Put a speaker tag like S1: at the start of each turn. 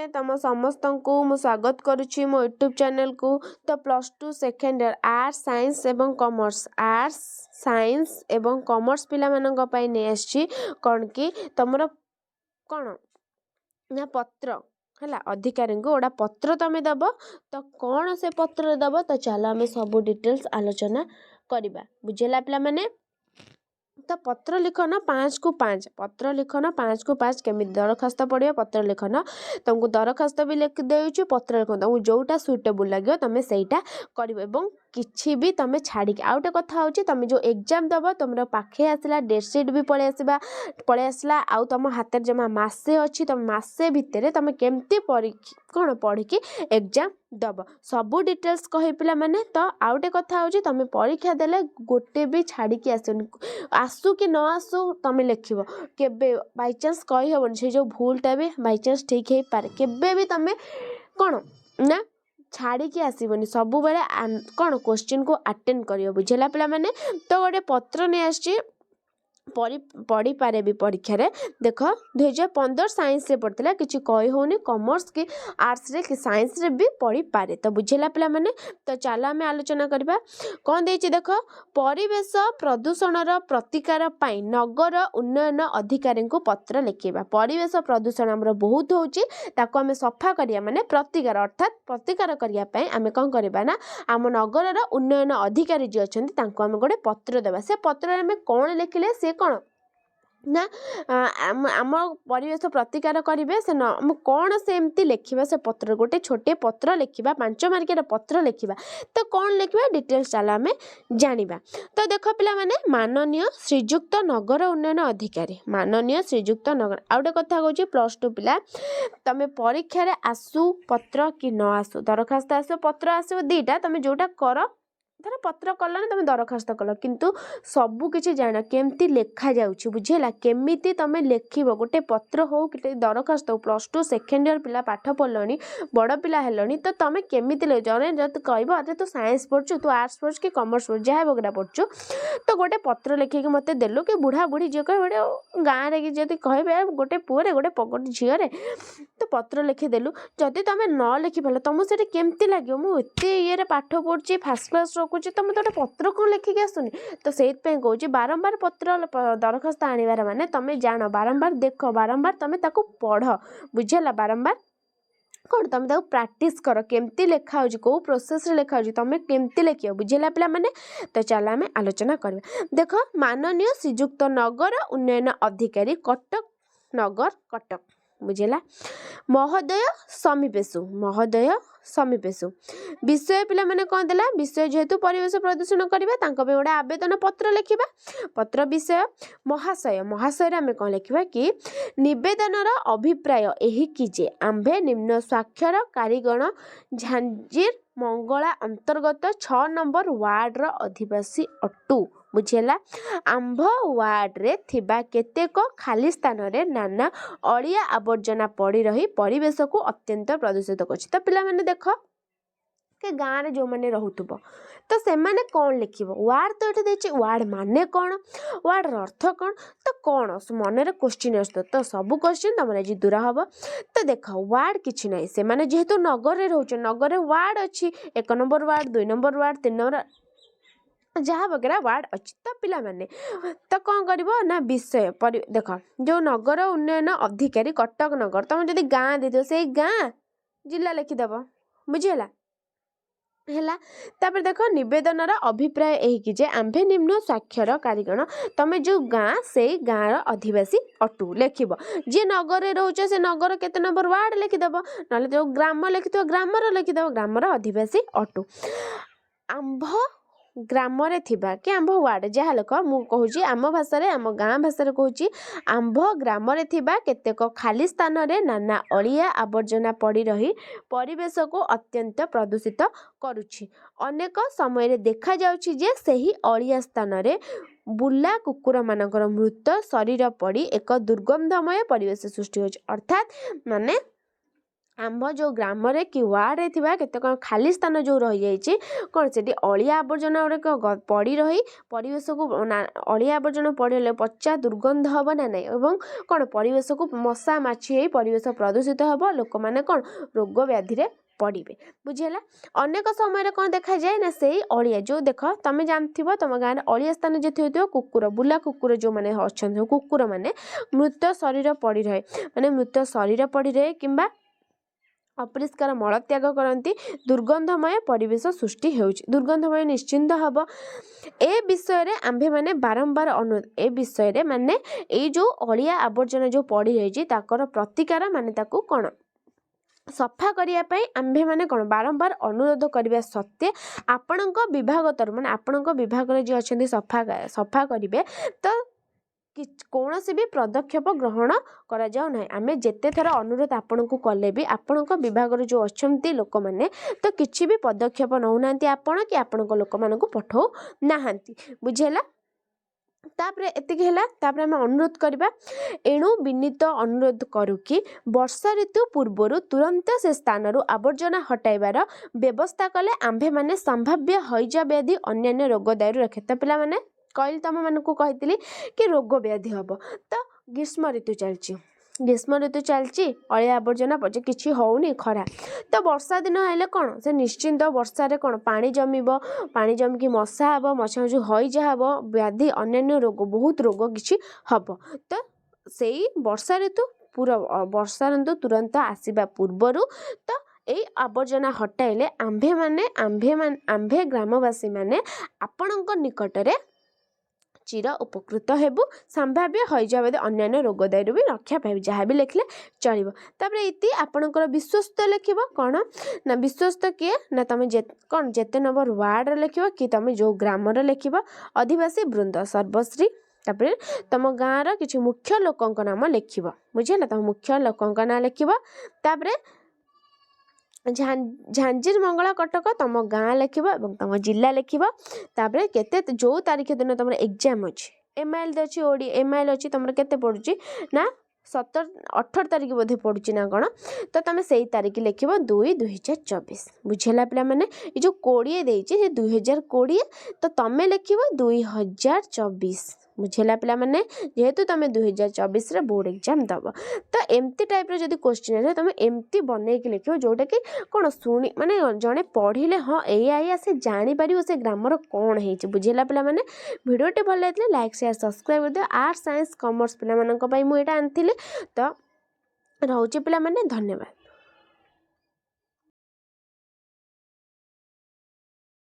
S1: तम समस्त को मु स्वागत करुच्ची मो यूट्यूब चैनल को। तो +2 सेकेंड ईयर आर्ट्स साइंस एवं कॉमर्स पिला मानक पई नै आछि कोन कि तमरो कोन ना पत्र हला अधिकारी को ओडा पत्र तमे दब। तो कौन से पत्र दब तो चलो आम सब डिटेल्स आलोचना करबा बुझेला पिला माने। तो पत्र लिखन 5 को 5 पत्र लिखन 5 को 5 केमी दरखास्त पड़ियो पत्र लिखन तुमको दरखास्त भी लिख देउछु पत्र लिखन तुमको जोटा सुइटेबल लागियो तमे सेटा करिवो एवं किछि भी तमे छाड़ी के आउटे कथा होची तमे जो एग्जाम दबो तुमरो पाखे आसला डेट शीट भी पळे आसला आउ तम हाथ जमा मासे अछि तम मासे भितरे तमे केमती पढ़ी कि एग्जाम दब सबू डिटेल्स कहि पिला माने। तो आउटे कथा होची तमे परीक्षा देले गोटे भी छाड़ी के आसु कि न आसु तमे लिखिबो केबे बाय चांस कहि हबन से जो भूलटा भी बाय चांस ठीक हे पारे केबे भी तमे कोन ना छाड़ी के आसीबनी सबु बेले कोन क्वेश्चन को अटेंड करियो बुझेला पिला माने। तो गोटे पत्र ने आछि पढ़ी पारे भी परीक्षा रे देख 2015 साइंस रे पढ़तला किछि कहि होनी कॉमर्स की आर्ट्स रे कि साइंस रे भी पढ़ी पारे। तो बुझेला पिला माने। तो चलो आमे आलोचना करबा कोन देछि देख परिवेश प्रदूषण रो प्रतिकार पाई नगर उन्नयन अधिकारी को पत्र लिखेबा। परिवेश प्रदूषण हमर बहुत होची ताको आमे सफा करिया माने प्रतिकार अर्थात प्रतिकार करिया पई आमे कोन करबा ना आम नगर रो उन्नयन अधिकारी जे अछंती ताको आमे गोटे पत्र देबा। से पत्र रे आमे कोन लिखिले से कौन ना आम परिवेश प्रतिकार करेंगे से न कौन से एमती लिखा से पत्र गोटे छोटे पत्र लिखा 5 मार्किया पत्र लिखा। तो कौन लिखा डिटेल्स चलो आम जानिबा। तो देख पिला माने माननीय श्रीजुक्त नगर उन्नयन अधिकारी माननीय श्रीजुक्त नगर आउटे कथा कहूँ +2 पिला तमे परीक्षा रे आसु पत्र कि न आसु दरखास्त आसो पत्र आसो दीटा तमे जोटा कर धर पत्र कल तुम दरखास्त कल किंतु सबू किसी जान केमती लेखा जाउछि बुझेला केमिति तमे लेखिबो गोटे पत्र हो कि दरखास्त हो +2 सेकेंड ईयर पिला पाठ पढ़लनी बड़ पिला हेलनी तो तमे केमिति ले जने जत कहबो अरे तू साइंस पढ़छु तू आर्ट्स पढ़छु कि कॉमर्स पढ़ जहा बगरा पढ़छु तो गोटे पत्र लिखि के मते देलु कि बुढ़ा बुढ़ी जे कहबे गाँ रे कि जति कहबे गोटे पुअरे गोटे झियो रे तो पत्र लिखि देलु जदि तमे न लिखि पालो तुम सेठी केमती लागियो मु एते ये रे पाठ पढ़छि फर्स्ट क्लास रखुछि तो मते पत्र को लिखिक आसुनी। तो से कहूँ बारंबार पत्र दरखास्त आनिबार माने तमे जान बारंबार देख बारंबार तमे ताको पढ़ बुझेला बारंबार कौन तुम ताको प्रैक्टिस कर केमती लेखा होची को प्रोसेस रे लेखा होची तमे केमती लेखियो बुझेला पिला माने। तो चलो आमे आलोचना करबा देख माननीय श्रीजुक्त नगर उन्नयन अधिकारी कटक नगर कटक बुझेला महोदय समीपेशु विषय पिला माने कौन देला विषय जेहेतु परिवेश प्रदूषण करबा तांको पे गोटे आवेदन पत्र लिखिबा पत्र विषय महाशय रे आमे कौन लिखिबा कि निवेदनर अभिप्राय एही कि जे आंभे निम्न स्वाक्षर कारीगण झांझीर मंगला अंतर्गत 6 नंबर वार्ड रो अधिवासी अटू बुझेला आंभ वार्ड रे थिबा केतेक खाली स्थान रे नाना अड़िया आवर्जना पड़ी रही परिवेश को अत्यंत प्रदूषित करछि। तो पिला माने देख के गाँव रे जो माने रहउथबो तो से माने कौन लिखिबो वार्ड तो एठे देछि वार्ड माने कौन वार्ड रो अर्थ कौन तो कौन मन रे क्वेश्चन आसतो तो सब क्वेश्चन तमरे आज दूर हबो। तो देख वार्ड किछि नै से माने जेहेतु नगर रे रहउछ नगर रे वार्ड अछि 1 number ward 2 number ward 3 number जहाँ वगैरह वार्ड अच्छी। तो पिला माने तो कौन करिवो ना विषय देख जो नगर उन्नयन अधिकारी कटक नगर तुम जदि गाँ दे से गाँ जिला लिखिदेव बुझेला हैला। तापर देख निवेदनर अभिप्राय एही कि जे आंभे निम्न स्वाक्षर कारीगण तमे जो गाँ से गाँर अधिवासी अटू लिखिब जे नगर रे रहउछ से नगर केते नंबर वार्ड लिखिदेव नले जो ग्राम लिखिथो ग्रामर लिखिदेव ग्रामर अधिवासी अटू आंभ ग्राम रे थिबा कि आंभ वार्ड जहाँ लिख मु कहूँ आम भाषा रे आम गाँ भाषा रे कहूँ आंभ ग्राम रे थिबा केतेक खाली स्थान रे नाना अड़िया आवर्जना पड़ी रही परिवेश को अत्यंत प्रदूषित करुछि। अनेक समय रे देखा जाउछि जे सही अड़िया स्थान रे बुला कुकुर मानकर मृत शरीर पड़ी एक दुर्गंधमय परिवेश सृष्टि होछि। अर्थात माने आम जो ग्राम कि वार्ड थे केतक खाली स्थान जो रही जाइए कौन से अलिया आवर्जना गुड़ाक पड़ी रही परिवेश को अलिया आवर्जना पड़े पचा दुर्गंध हम ना नहीं और कौन परिवेश को मशा माछी परिवेश प्रदूषित हम लोक मैंने कौन रोग व्याधि पड़े बुझीगला। अनेक समय कौन देखा जाए ना से अलिया जो देख तुम जानथ तुम गाँव में अलिया स्थान जो थो कुकुर बुला कुकुर जो मैंने अच्छा कुकुर मैंने मृत शरीर पड़ी रहे माने मृत शरीर पड़ी रहे कि अपरिष्कार मलत्याग करती दुर्गंधमय परिवेश सृष्टि होउछि दुर्गंधमय निश्चिंत हम ए विषय रे आंभे माने बारंबार अनुरोध ए विषय रे माने ए जो अलिया आवर्जना जो पड़ी रही ताकर प्रतिकार माने ताकू कौन सफा करने आंभे मैंने कौन बारंबार अनुरोध करने सत्वे आपण विभाग तरफ माने आपण विभाग जो अच्छा सफा सफा करेंगे तो कौन से भी पदक्षेप ग्रहण करा जाऊ ना आमे जेते थर अनुरोध आपण को कले भी आपण विभाग जो अच्छा लोक मैंने तो किसी भी पदक्षेप नौना आपण कि आपण लोक मान पठाऊ ना बुझेला। तापरे एतिक हैला तापरे आमे अनुरोध करबा एणु विनीत अनुरोध करू कि वर्षा ऋतु पूर्व तुरंत से स्थान आवर्जना हटाइबार व्यवस्था कले आंभे माने संभाव्य हैजा व्याधि अन्य रोग दायरू रखे। तो पिला माने कहली तुम मानक कही कि रोग व्याधि हम तो ग्रीष्म ऋतु चलची ग्रीष्म ऋतु चलची अलिया आवर्जना पचे किसी होनी खरा तो वर्षा दिन हेले कौन से निश्चिंत वर्षा रे कौन पानी जमीब पानी जमिकी मशा हम मशा जो हैजा हम व्याधि अन्य रोग बहुत रोग किसी हम तो से वर्षा ऋतु पूरा वर्षा ऋतु तुरंत आसवा पूर्वर तो यही आवर्जना हटाइले आंभे ग्रामवासी माने आपणक निकटरे चिर उपकृत हेबु संभाव्य हैजावाद अन्य रोग दायरू भी रक्षा पाइब जहाँ भी लिखले चलो। तापर ये आपणकर विश्वस्त लिख कौन ना विश्वस्त किए ना तुम कौन जेते नंबर वार्ड लिख कि तुम जो ग्राम लिख आदिवासी वृंद सर्वश्री तापर तुम गाँव किसी मुख्य लोकों नाम लिख बुझे तुम मुख्य लोकों नाम लिख तापर झांझीर मंगला कटक तुम गाँ लिख तुम जिला लिख तापर केते जो तारीख दिन तुम एग्जाम अच्छी एमआईएल अच्छी ओडी एमआईएल अच्छी तुम केते पड़ुची ना 17-18 तारीख बोधे पड़ुची ना कौन तो तुम से तारीख लिख 2/2024 बुझेला पिला माने ये जो 20 देइछि 2020 तो तुम लिख 2024 बुझेला पिला माने जेहेतु तुम 2024 रे बोर्ड एग्जाम दब तो एमती टाइप जदि क्वेश्चन है तुम एमती बनई कि लिख जोटा कि कौन शुणी माने जड़े पढ़ले हाँ या से जापर से ग्रामर कौन है बुझेला पिला माने भिडियोटे भल लगे लाइक शेयर सब्सक्राइब कर दियो। आर्ट्स साइंस कॉमर्स पिला मानक पई मु एटा आनथिले तो रहउची पिला माने धन्यवाद।